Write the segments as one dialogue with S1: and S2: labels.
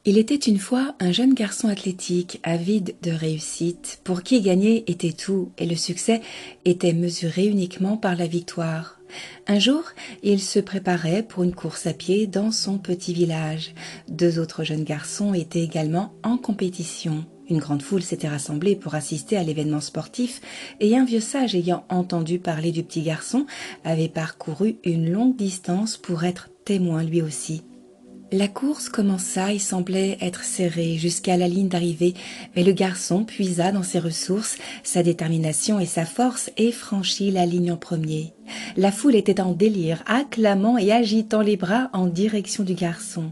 S1: Il était une fois un jeune garçon athlétique, avide de réussite, pour qui gagner était tout et le succès était mesuré uniquement par la victoire. Un jour, il se préparait pour une course à pied dans son petit village. Deux autres jeunes garçons étaient également en compétition. Une grande foule s'était rassemblée pour assister à l'événement sportif et un vieux sage ayant entendu parler du petit garçon avait parcouru une longue distance pour être témoin lui aussi. La course commença et semblait être serrée jusqu'à la ligne d'arrivée, mais le garçon puisa dans ses ressources, sa détermination et sa force et franchit la ligne en premier. La foule était en délire, acclamant et agitant les bras en direction du garçon.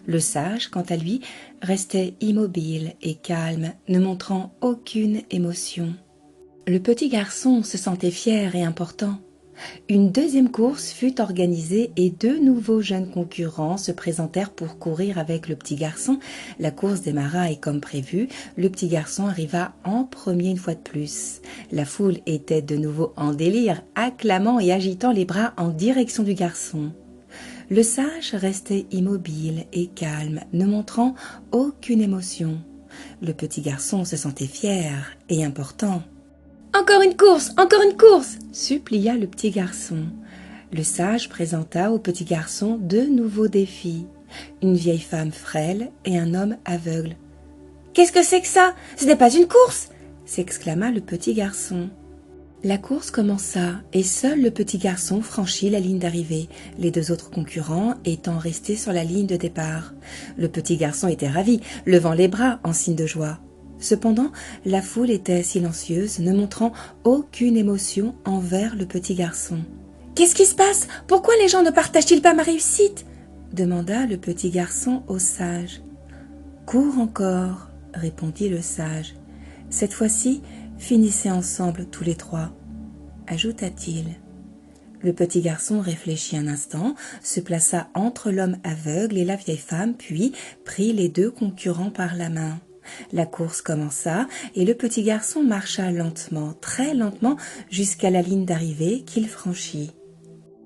S1: Le sage, quant à lui, restait immobile et calme, ne montrant aucune émotion. Le petit garçon se sentait fier et important. Une deuxième course fut organisée et deux nouveaux jeunes concurrents se présentèrent pour courir avec le petit garçon. La course démarra et comme prévu, le petit garçon arriva en premier une fois de plus. La foule était de nouveau en délire, acclamant et agitant les bras en direction du garçon. Le sage restait immobile et calme, ne montrant aucune émotion. Le petit garçon se sentait fier et important. « Encore une course !» supplia le petit garçon. Le sage présenta au petit garçon deux nouveaux défis, une vieille femme frêle et un homme aveugle. « Qu'est-ce que c'est que ça? Ce n'est pas une course !» s'exclama le petit garçon. La course commença et seul le petit garçon franchit la ligne d'arrivée, les deux autres concurrents étant restés sur la ligne de départ. Le petit garçon était ravi, levant les bras en signe de joie. Cependant, la foule était silencieuse, ne montrant aucune émotion envers le petit garçon. « Qu'est-ce qui se passe? Pourquoi les gens ne partagent-ils pas ma réussite ?» demanda le petit garçon au sage. « Cours encore, » répondit le sage. « Cette fois-ci, finissez ensemble tous les trois, » ajouta-t-il. Le petit garçon réfléchit un instant, se plaça entre l'homme aveugle et la vieille femme, puis prit les deux concurrents par la main. La course commença et le petit garçon marcha lentement, très lentement, jusqu'à la ligne d'arrivée qu'il franchit.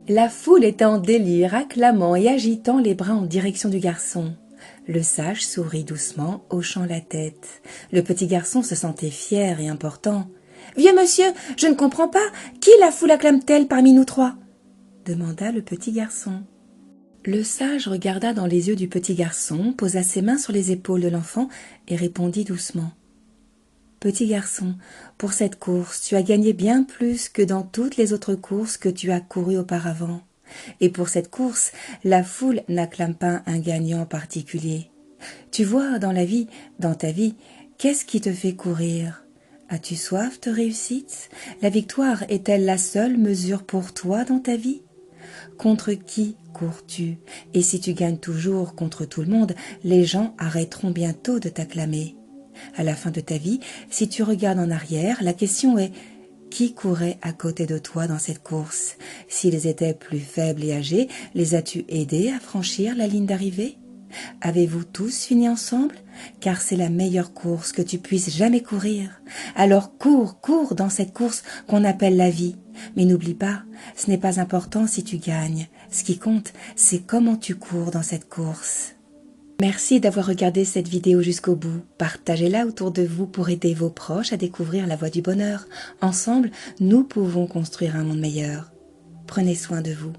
S1: La foule était en délire, acclamant et agitant les bras en direction du garçon. Le sage sourit doucement, hochant la tête. Le petit garçon se sentait fier et important. « Vieux monsieur, je ne comprends pas, qui la foule acclame-t-elle parmi nous trois ?» demanda le petit garçon. Le sage regarda dans les yeux du petit garçon, posa ses mains sur les épaules de l'enfant et répondit doucement. « Petit garçon, pour cette course, tu as gagné bien plus que dans toutes les autres courses que tu as courues auparavant. Et pour cette course, la foule n'acclame pas un gagnant particulier. Tu vois, dans ta vie, qu'est-ce qui te fait courir ? As-tu soif de réussite ? La victoire est-elle la seule mesure pour toi dans ta vie ? Contre qui cours-tu ? Et si tu gagnes toujours contre tout le monde, les gens arrêteront bientôt de t'acclamer. À la fin de ta vie, si tu regardes en arrière, la question est « Qui courait à côté de toi dans cette course ? S'ils étaient plus faibles et âgés, les as-tu aidés à franchir la ligne d'arrivée ? Avez-vous tous fini ensemble ? Car c'est la meilleure course que tu puisses jamais courir. Alors cours dans cette course qu'on appelle la vie. Mais n'oublie pas, ce n'est pas important si tu gagnes. Ce qui compte, c'est comment tu cours dans cette course. » Merci d'avoir regardé cette vidéo jusqu'au bout. Partagez-la autour de vous pour aider vos proches à découvrir la voie du bonheur. Ensemble, nous pouvons construire un monde meilleur. Prenez soin de vous.